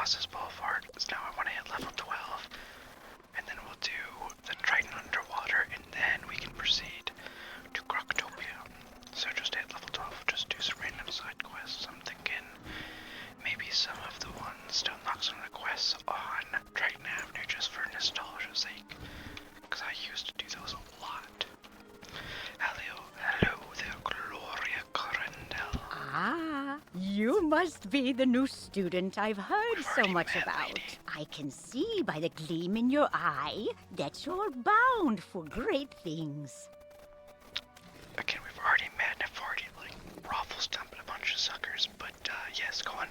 Colossus Boulevard. So now I want to hit level 12. And then we'll do the Triton underwater, and then we can proceed to Croctopia. So just hit level 12, just do some random side quests. I'm thinking maybe some of the ones to unlock some of the quests on Triton Avenue just for nostalgia's sake. Because I used to do those a lot. Hello there, Gloria Corendel. Ah, you must be the new student I've heard so much about. Lady. I can see by the gleam in your eye that you're bound for great things. Again, we've already met and I've already, raffle stumped a bunch of suckers, but, yes, go on.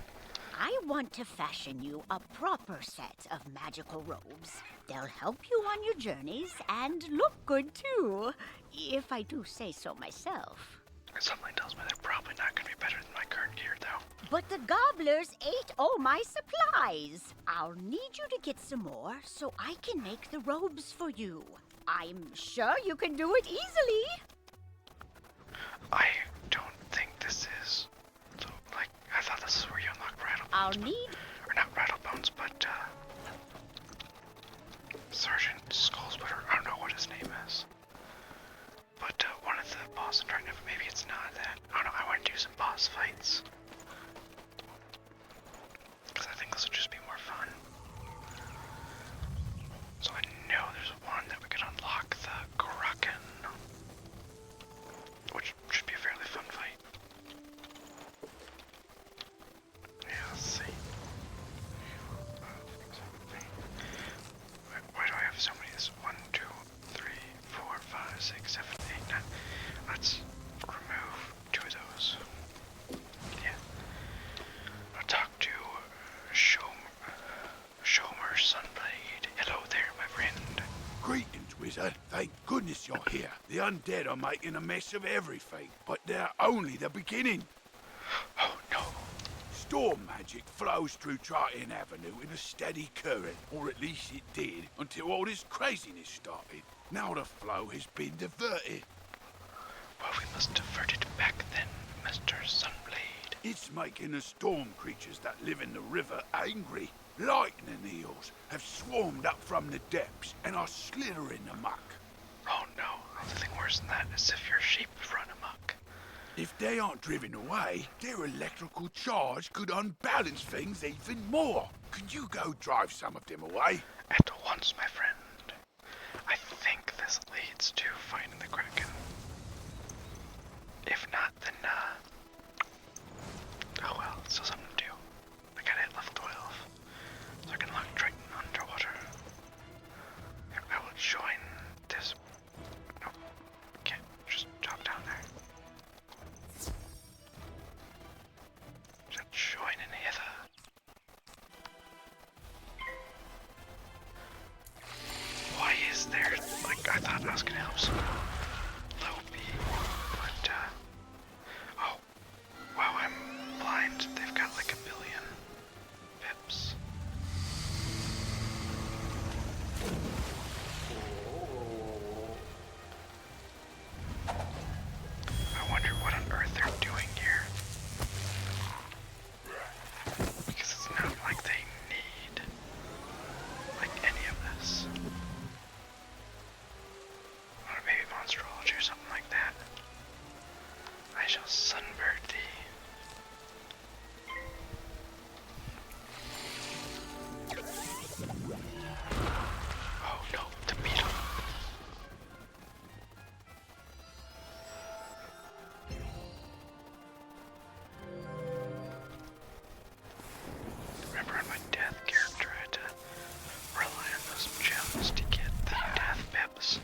I want to fashion you a proper set of magical robes. They'll help you on your journeys and look good too, if I do say so myself. Something tells me they're probably not going to be better than my current gear, though. But the gobblers ate all my supplies. I'll need you to get some more so I can make the robes for you. I'm sure you can do it easily. I don't think this is... I thought this is where you unlock Rattlebones. I'll need... Or not Rattlebones, but, Sergeant Skullsplitter. I don't know what his name is. But, one of the boss I'm trying to... Maybe it's not that. I don't know, I want to do some boss fights. Because I think this will just be more fun. So I know there's one that we can unlock, the Kraken. Which should be a fairly fun fight. Yeah, let's see. Why do I have so many? This 1, 2, 3, 4, 5, 6, 7, 8, 9. Let's remove 2 of those. Yeah. I'll talk to Shomer Sunblade. Hello there, my friend. Greetings, wizard. Thank goodness you're here. The undead are making a mess of everything, but they're only the beginning. Oh no. Storm magic flows through Triton Avenue in a steady current, or at least it did, until all this craziness started. Now the flow has been diverted. Well, we must divert it back then, Mr. Sunblade. It's making the storm creatures that live in the river angry. Lightning eels have swarmed up from the depths and are slithering amok. Oh no, the thing worse than that is if your sheep run amok. If they aren't driven away, their electrical charge could unbalance things even more. Could you go drive some of them away? At once, my friend. I think this leads to finding the Kraken. If not, then, oh well, it's still something to do. I gotta hit level 12, so I can lock Triton underwater. I will join this... No, can't just drop down there. Just join in hither. Why is there, I thought I was gonna help some low B, but, oh, wow, I'm blind. They've got like 1 billion pips. I wonder what on earth they're doing here. Because it's not like they need, any of this. Or maybe monsterology or something like that. I shall sunbird thee. Oh no, the beetle. Remember on my death character, I had to rely on those gems to get the death pips,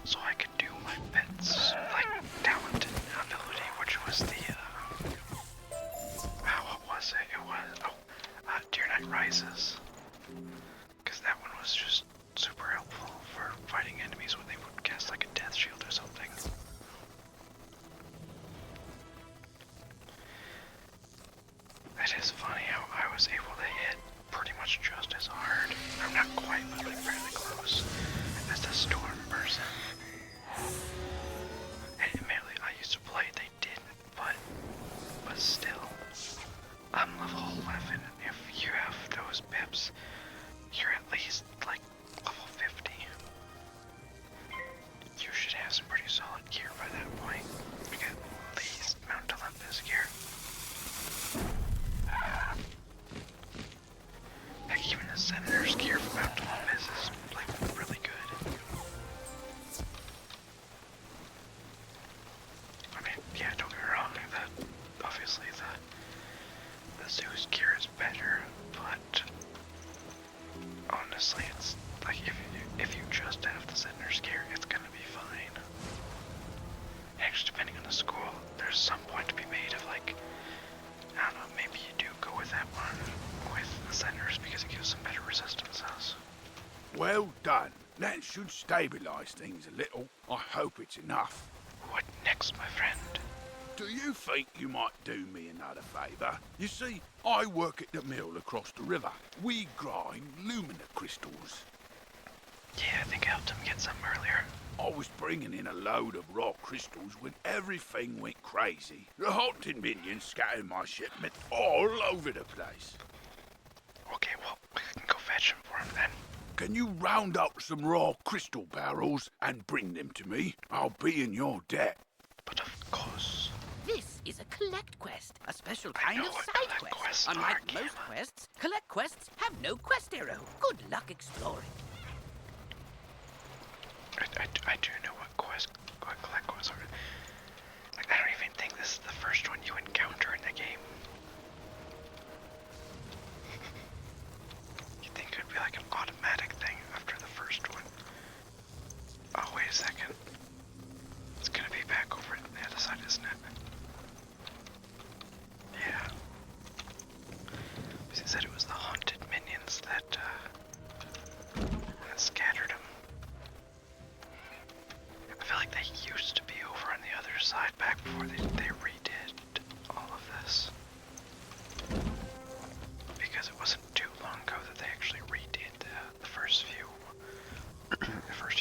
so I could do my pet's, talent and ability, which was the, what was it? It was, Dear Knight Rises. Because that one was just super helpful for fighting enemies when they would cast, a death shield or something. It is funny how I was able to hit pretty much just as hard. I'm not quite, but fairly close. As the storm person. And admittedly, I used to play, they didn't, but still. I'm level 11. If you have those those pips, you're at least like level 50. You should have some pretty solid gear by that point. Like at least Mount Olympus gear. Heck, even the Senator's gear from Mount Olympus is like really good. I mean, yeah, don't get me wrong, obviously the Zeus gear is better, but honestly, it's like if you just have the Senator's gear, it's gonna be fine. Actually, depending on the school, there's some point to be made of like, I don't know, maybe you do go with that one with the Senators because it gives some better resistances. Well done. That should stabilize things a little. I hope it's enough. What next, my friend? Do you think you might do me another favour? You see, I work at the mill across the river. We grind lumina crystals. Yeah, I think I helped him get some earlier. I was bringing in a load of raw crystals when everything went crazy. The haunted minions scattered my shipment all over the place. Okay, well, we can go fetch him for him then. Can you round up some raw crystal barrels and bring them to me? I'll be in your debt. But of course. This is a collect quest, a special I kind know of what side collect quest. quests Unlike are, most Gamma. quests, collect quests have no quest arrow. Good luck exploring. I do know what collect quests are. Like, I don't even think this is the first one you encounter in the game. You think it would be like an automatic thing after the first one. Oh, wait a second. It's gonna be back over on the other side, isn't it? Yeah. He said it was the haunted minions that scattered him. I feel like they used to be over on the other side back before they redid all of this. Because it wasn't too long ago that they actually redid the first few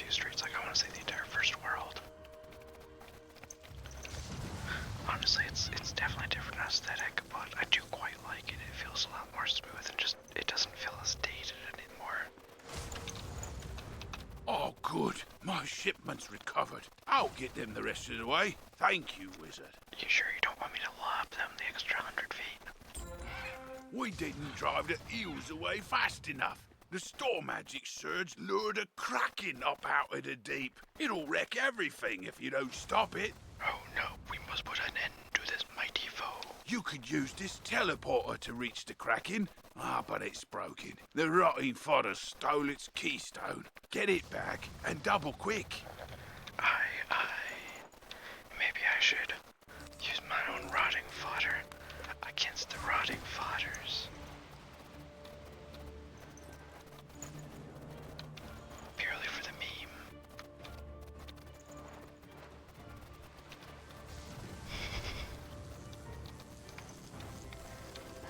streets. Like, I want to say the entire first world. Honestly, it's definitely a different aesthetic, but I do quite like it. It feels a lot more smooth and just, it doesn't feel as dated anymore. Oh, good. My shipment's recovered. I'll get them the rest of the way. Thank you, wizard. You sure you don't want me to lob them the extra 100 feet? We didn't drive the eels away fast enough. The storm magic surge lured a kraken up out of the deep. It'll wreck everything if you don't stop it. Oh no, we must put an end to this mighty foe. You could use this teleporter to reach the kraken. But it's broken. The rotting fodder stole its keystone. Get it back, and double quick. Maybe I should use my own rotting fodder against the rotting fodders. Purely for the meme.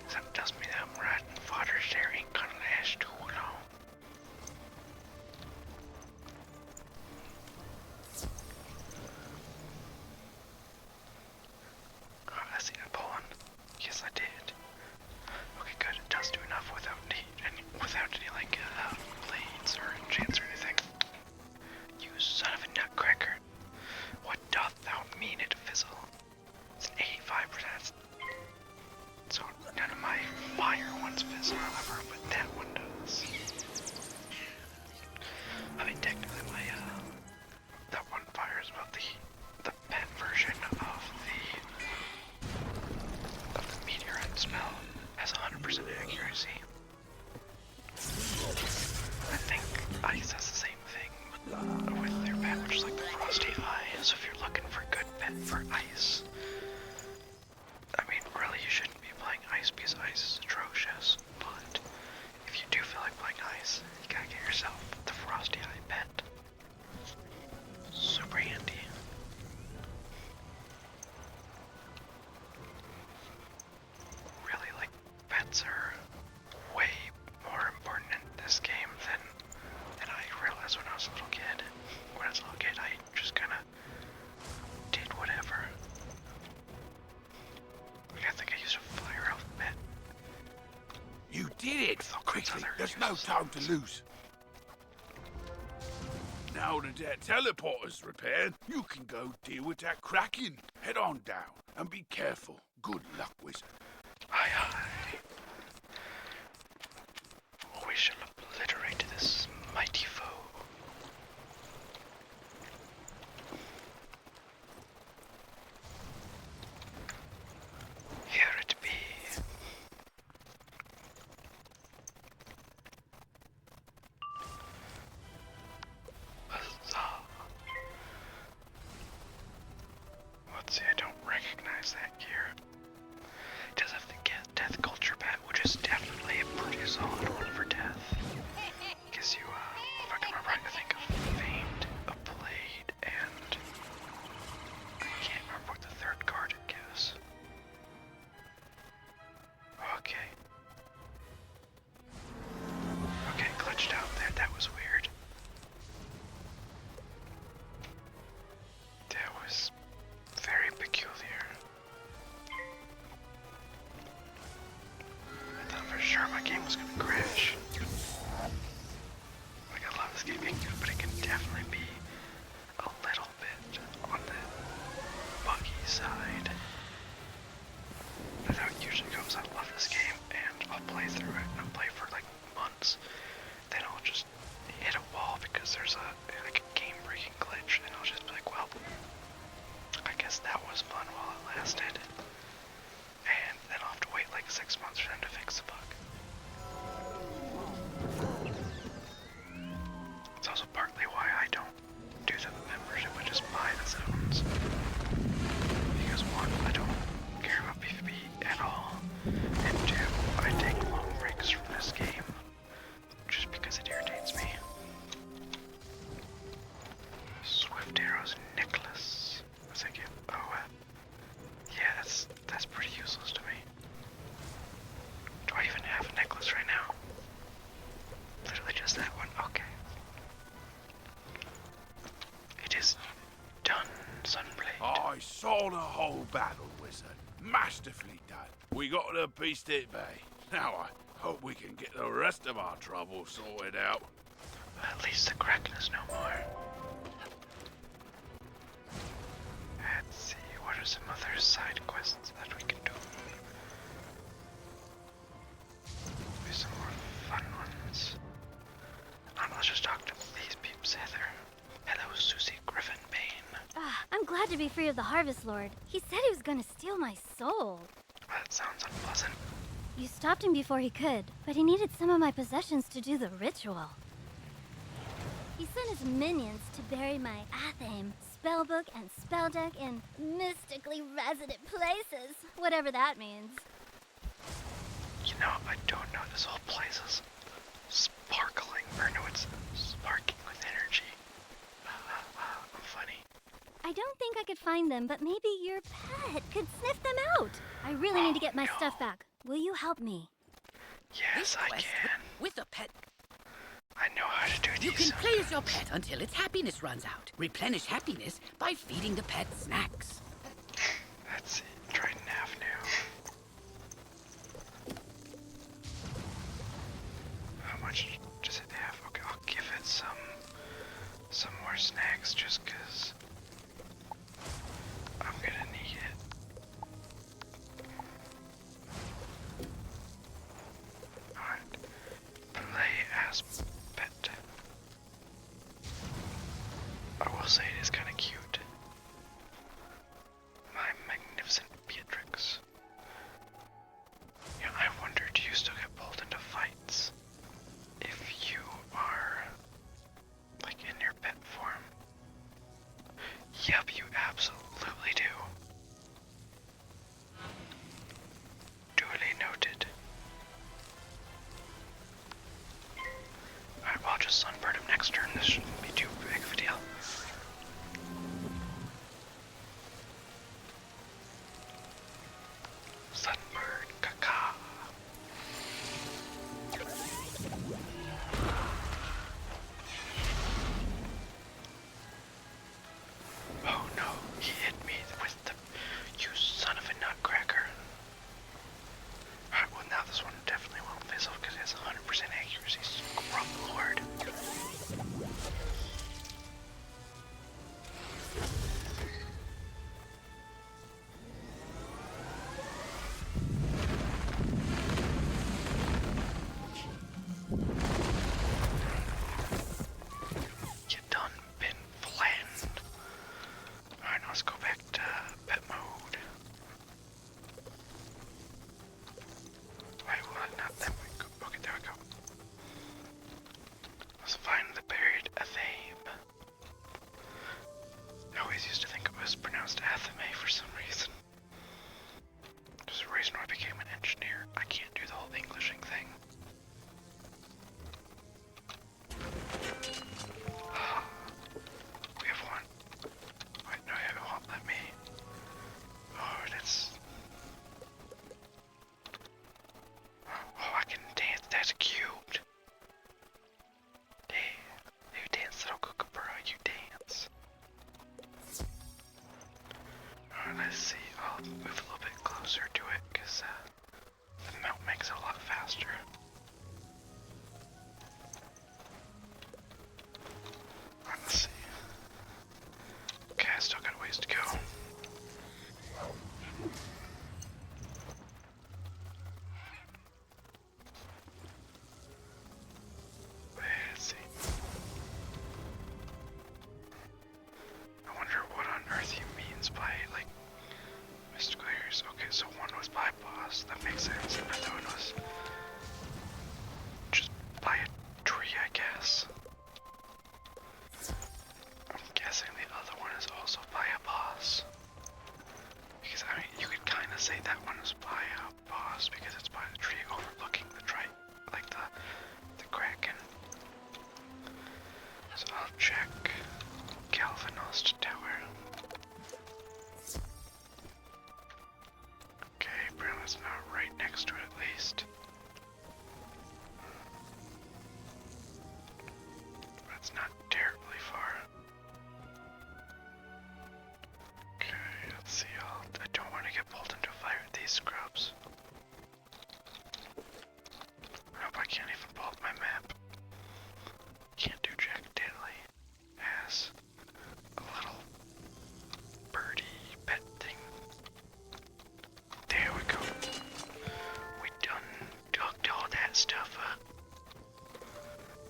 Something tells me that rotten fodder there ain't gonna last too long. Oh, I see that pulling. Yes, I did. Okay, good. It does do enough without any like blades or enchants or anything. You son of a nutcracker! What doth thou mean it fizzle? It's an 85%. So none of my fire ones fizzle, however, but that one does. I mean, technically, my that one fire is about the pet version of the meteorite spell. Has 100% accuracy. I think ice has the same thing with their pet, which is like the frosty eye. So if you're looking for good pet for ice, I mean, really, you shouldn't be playing ice because ice is atrocious. But if you do feel like playing ice, you gotta get yourself the frosty eye pet. Super handy. Really, like, pets are way more important in this game than I realized when I was a little kid. When I was a little kid, I just kinda did whatever. I think I used a fire elf pet. did it! Quickly, there's no time to lose. Now that teleporter's repaired, you can go deal with that Kraken. Head on down and be careful. Good luck, wizard. Aye, aye. We shall obliterate this mighty foe. Here it be. Huzzah. Let's see, I don't recognize that gear. It does have the death culture bat, which is definitely a pretty solid one for death. Gives you, if I can remember right, I think a famed, a blade, and I can't remember what the third card it gives. Okay. Okay, glitched out there. That was weird. That was very peculiar. I thought for sure my game was gonna crash. Like, I love this game being good, but it can definitely be a little bit on the buggy side. That's how it usually goes. I love this game, and I'll play through it, and I'll play for like months. Then I'll just hit a wall because there's like a game-breaking glitch, and I'll just be like, well, I guess that was fun while it lasted. And then I'll have to wait like 6 months for them to fix the bug. It's also partly why I don't do the membership, I just buy the zones. Because one, I don't care about PvP at all, and two, I take long breaks from this game, just because it irritates me. Swift Arrows Nicholas. What's that give? Oh, yeah, that's pretty useless to me. Do I even have a necklace right now? Literally just that one. Okay. It is done, Sunblade. I saw the whole battle, wizard. Masterfully done. We got the beast at bay. Now I hope we can get the rest of our trouble sorted out. At least the Kraken is no more. Let's see, what are some other side quests that we can do? Maybe some more fun ones. I don't know, let's just talk to these peeps. Heather. Hello, Susie Griffin Bane. I'm glad to be free of the Harvest Lord. He said he was gonna steal my soul. That sounds unpleasant. You stopped him before he could, but he needed some of my possessions to do the ritual. He sent his minions to bury my Athame, spellbook, and spell deck in mystically resident places, whatever that means. You know, I don't know, this whole place is sparkling, or no, it's sparking with energy. I'm funny. I don't think I could find them, but maybe your pet could sniff them out. I really need to get my stuff back. Will you help me? Yes, This I quest can. with a pet. I know how to do these. You can play as your pet until its happiness runs out. Replenish happiness by feeding the pet snacks. Let's see, Triton Avenue. How much does it have? Okay, I'll give it some more snacks just 'cause I'm gonna need it. Alright. Play as pet. I will say it is kinda cute. My magnificent Beatrix. Yeah, I wonder, do you still get pulled into fights if you are, like, in your pet form? Yep, you absolutely do. Duly noted. Alright, well, I'll just sunbird him next turn. This shouldn't be too big of a deal. Sunbird, caca. Oh no, he hit me with the, you son of a nutcracker. Alright, well now this one definitely won't face off because 99% accuracy, scrub lord. You done been flattened. Alright, now let's go back to pet mode. Wait, what? Not that way. Okay, there we go. Let's find the buried Athame. I always used to think it was pronounced Athame for some reason. There's a reason why I became an engineer. I can't do the whole Englishing thing. We have one. Wait, no, it won't let me. Oh, that's... Oh, I can dance. That's cute. Hey, you dance, little kookaburra. You dance. Alright, let's see. I'll move a little bit closer to it because the mount makes it a lot faster. Alright, let's see. Okay, I still got a ways to go. Let's see. I wonder what on earth he means by, like, mystical areas. Okay, so one was by boss. That makes sense. And the other one was just by a tree, I guess. I'm guessing the other one is also by a boss. Because, I mean, you could kind of say that one is by a boss because it's by the tree overlooking the like the Kraken. So I'll check Galvanost Tower. Okay, apparently it's not right next to it at least. But it's not terribly far. Okay, let's see. I don't want to get pulled into a fire with these scrubs. I hope I can't even pull up my map. Can't do jack diddly as a little birdie pet thing. There we go. We done dug all that stuff up.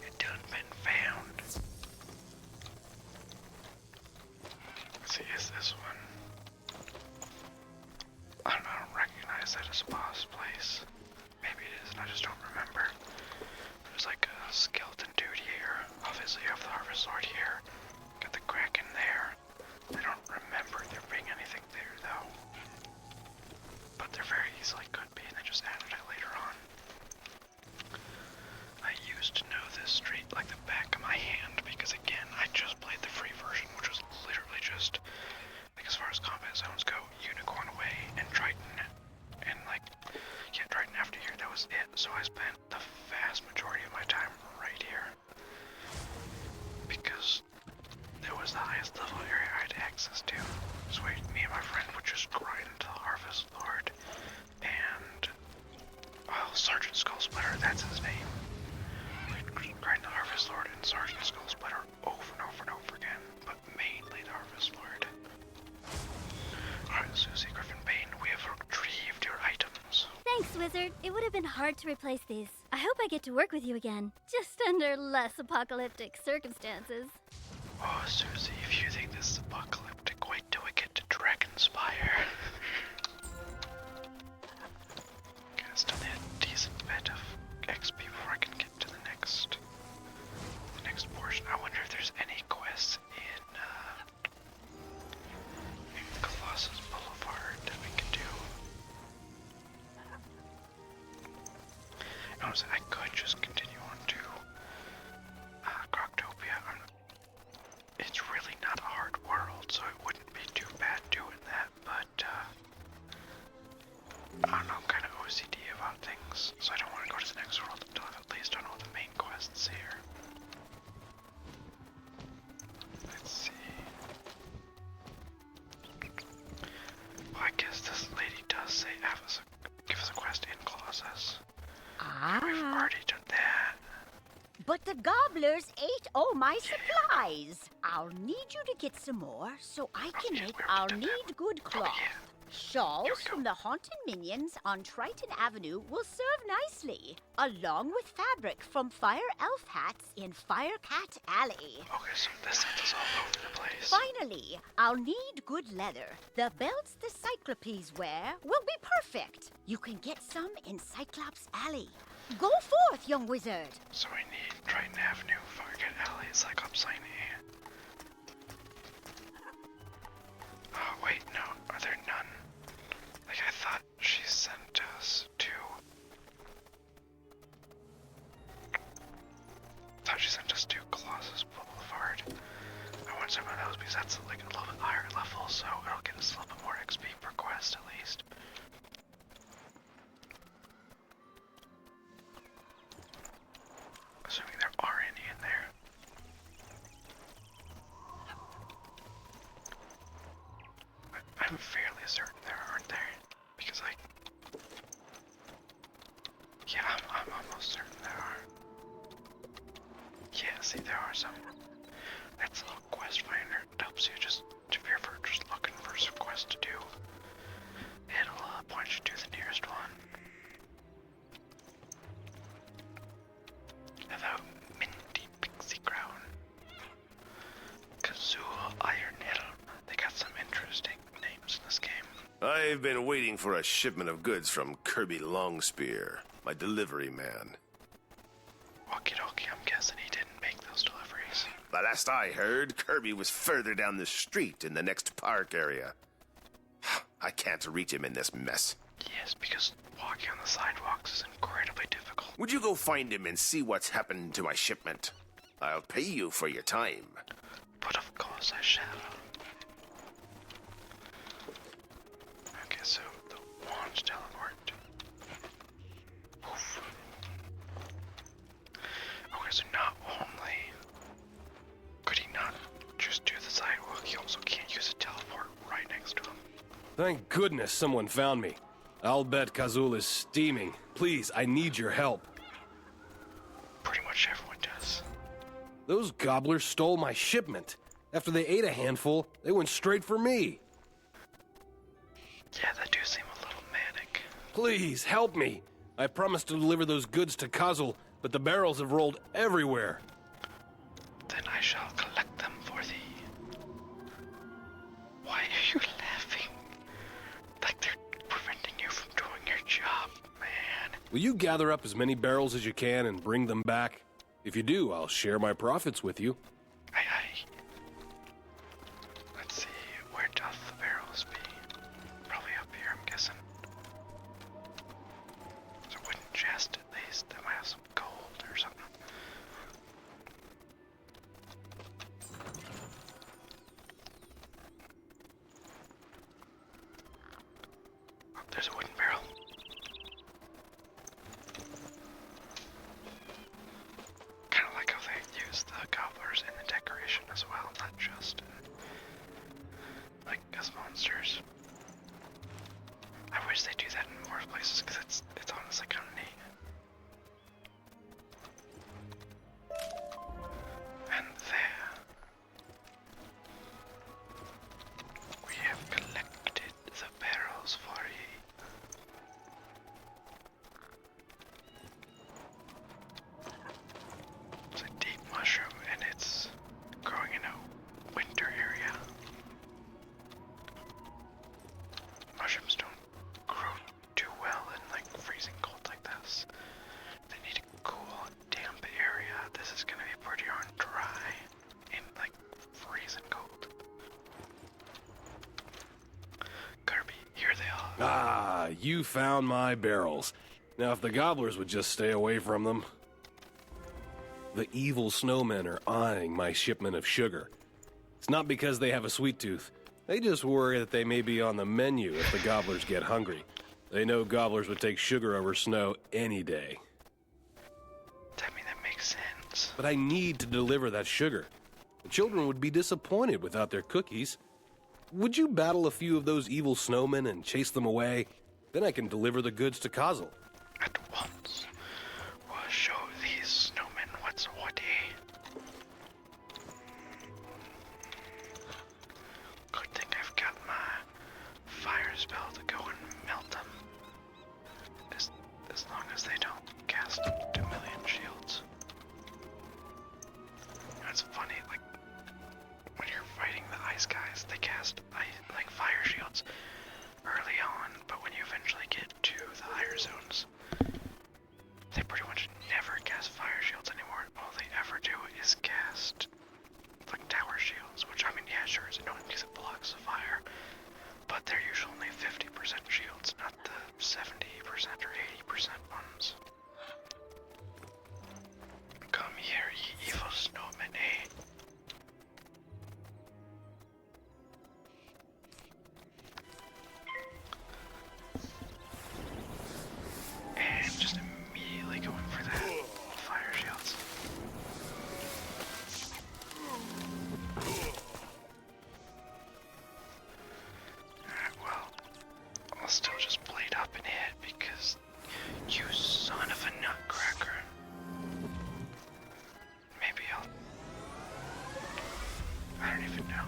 It done been found. Let's see, is this one? I don't recognize that as a boss place. Maybe it is, and I just don't remember. There's like a skeleton dude here. Obviously, you have the Harvest Lord here. Got the Kraken there. I don't remember there being anything there, though. But there very easily could be, and they just added it later on. I used to know this street like the back of my hand because, again, I just played the free version, which was literally just, like, as far as combat zones go, Unicorn Way and Triton. And, like, yeah, Triton after here, that was it. So I spent the vast majority of my time right here. Because it was the highest level area I had access to. So me and my friend would just grind to the Harvest Lord. And, well, Sergeant Skullsplitter, that's his name. We'd grind the Harvest Lord and Sergeant Skullsplitter over and over and over again. But mainly the Harvest Lord. Alright, Susie Griffin Payne, we have retrieved your items. Thanks, Wizard. It would have been hard to replace these. I hope I get to work with you again, just under less apocalyptic circumstances. Oh, Susie, if you think this is apocalyptic, wait till we get to Dragonspire. Okay, I still need a decent bit of XP before I can get to the next portion. I wonder if there's any quests in Colossus Boulevard that we can do. Honestly, I could just continue on to Croctopia. It's really not a hard world, so it wouldn't be too bad doing that, but I don't know, I'm kind of OCD about things, so I don't want to go to the next world until I've at least done all the main quests here. Let's see. Well, I guess this lady does say give us a quest in Colossus. We've already done that. But the gobblers ate all my supplies. I'll need you to get some more so I can make our need good cloth. Shawls from the haunted minions on Triton Avenue will serve nicely, along with fabric from Fire Elf hats in Firecat Alley. Okay, so this set is all over the place. Finally, I'll need good leather. The belts the Cyclopes wear will be perfect. You can get some in Cyclops Alley. Go forth, young wizard. So we need Triton Avenue, Firecat Alley, Cyclops Lane. Oh, wait, no. Are there none? Like, I thought she sent us to... Colossus Boulevard. I want some of those because that's like a little bit higher level, so it'll get us a little bit more XP per quest at least. Assuming there are any in there. I'm fairly certain there aren't there. Because yeah, I'm almost certain there are. Yeah, see, there are some. That's a little quest finder. It helps you just, if you're ever just looking for some quest to do, it'll point you to the nearest one. Hello, Minty Pixie Crown. Kazoo Iron Helm. They got some interesting names in this game. I've been waiting for a shipment of goods from Kirby Longspear, my delivery man. Okie dokie, I'm guessing he didn't make those deliveries. The last I heard, Kirby was further down the street in the next park area. I can't reach him in this mess. Yes, because walking on the sidewalks is incredibly difficult. Would you go find him and see what's happened to my shipment? I'll pay you for your time. But of course I shall. Okay, so the wands teleport. Oof. Okay, so not only could he not just do the sidewalk, he also can't use a teleport right next to him. Thank goodness someone found me. I'll bet Kazul is steaming. Please, I need your help. Pretty much everyone does. Those gobblers stole my shipment. After they ate a handful, they went straight for me. Yeah, that do seem a little manic. Please, help me. I promised to deliver those goods to Kazul, but the barrels have rolled everywhere. Then I shall collect them for thee. Why are you laughing? Like they're preventing you from doing your job, man. Will you gather up as many barrels as you can and bring them back? If you do, I'll share my profits with you. Aye. Let's see, where doth the barrels be? Probably up here, I'm guessing. There's a wooden chest at least. That might have some gold or something. Oh, there's a wooden barrel. Kind of like how they use the gobblers in the decoration as well, not just like as monsters. I wish they do that in more places because it's honestly kind of neat. And there we have collected the barrels for ye. It's a deep mushroom and it's growing in a winter area. Mushrooms don't grow too well in like freezing cold like this. They need a cool, damp area. This is gonna be pretty darn dry in like freezing cold. Kirby, here they are. Ah, you found my barrels. Now, if the gobblers would just stay away from them. The evil snowmen are eyeing my shipment of sugar. It's not because they have a sweet tooth. They just worry that they may be on the menu if the gobblers get hungry. They know gobblers would take sugar over snow any day. I mean, that makes sense. But I need to deliver that sugar. The children would be disappointed without their cookies. Would you battle a few of those evil snowmen and chase them away? Then I can deliver the goods to Kazul. At once, we'll show these snowmen what's what. here, ye evil snowmen, eh? And just immediately going for that fire shields. Alright, well, I'll still just blade up and hit because you son of a nutcracker. Maybe I don't even know.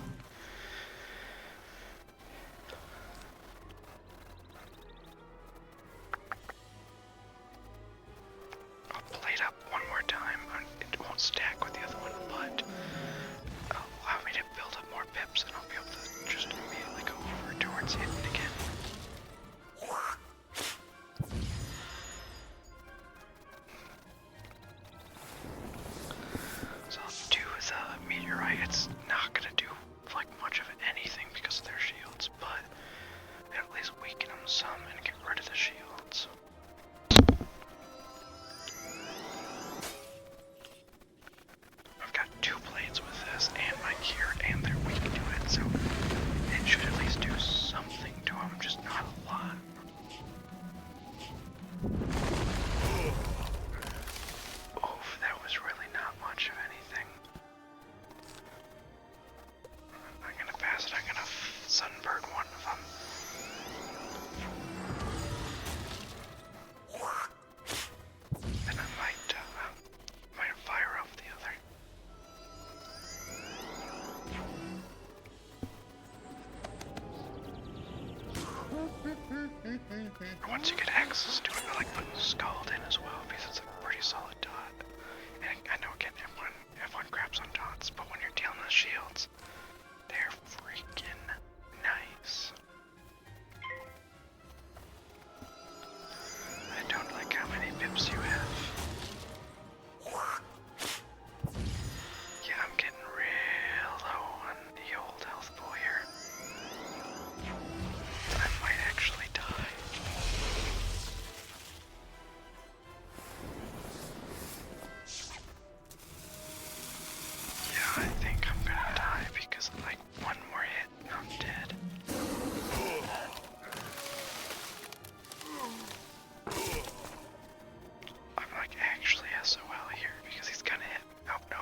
I'll blade up one more time. It won't stack with the other one, but allow me to build up more pips and I'll be able to just immediately go over towards hitting again. So I'll do the meteorite. It's not gonna do like much of anything because of their shields, but it'll at least weaken them some and get rid of the shields. I've got 2 blades with this and my gear, and they're weak to it, so it should at least do something to them, just not a lot. Oof, that was really not much of anything. I'm gonna pass it. I'm gonna sunburn one of them. Then I might fire off the other. Once you get access to it, I like putting Scald in as well because it's a pretty solid dot. And I know again, everyone grabs on dots, but when you're dealing with shields, they're freaking nice. I don't like how many pips you have. Yeah, I'm getting real low on the old health pool here. I might actually die. Yeah, I think I'm gonna die because like one more hit and I'm dead. I'm like actually SOL here because he's gonna hit. Oh no.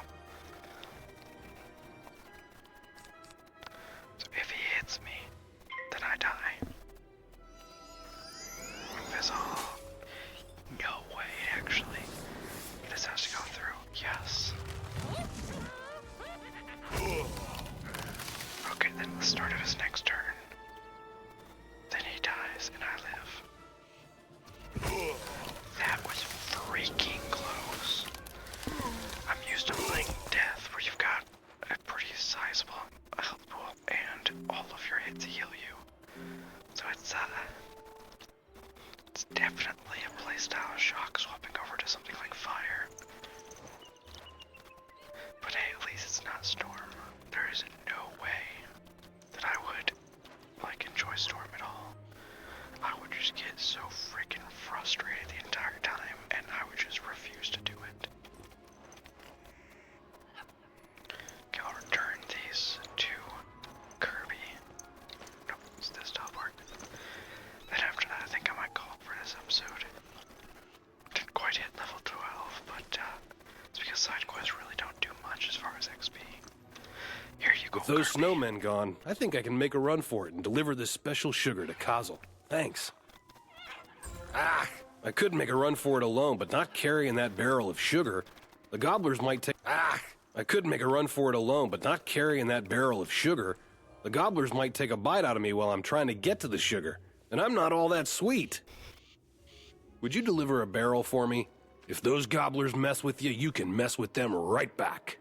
So if he hits me, then I die. Fizzle. No way, actually. This has to go through. Yes. Okay, then the start of his next turn. Then he dies, and I live. That was freaking close. I'm used to playing Death, where you've got a pretty sizable health pool, and all of your hits heal you. So it's definitely a playstyle shock swapping over to something like Fire. But hey, at least it's not Storm. There is no way that I would, like, enjoy Storm at all. I would just get so freaking frustrated the entire time, and I would just refuse to do it. Okay, I'll return these to Kirby. Nope, this doesn't work. Then after that, I think I might call it for this episode. Didn't quite hit level 12, but it's because side quests really don't do much as far as XP. Here you go, With those Kirby. snowmen gone, I think I can make a run for it and deliver this special sugar to Kazel. Thanks. Ah! I could make a run for it alone, but not carrying that barrel of sugar. The gobblers might take... Ah! I could make a run for it alone, but not carrying that barrel of sugar. The gobblers might take a bite out of me while I'm trying to get to the sugar. And I'm not all that sweet. Would you deliver a barrel for me? If those gobblers mess with you, you can mess with them right back.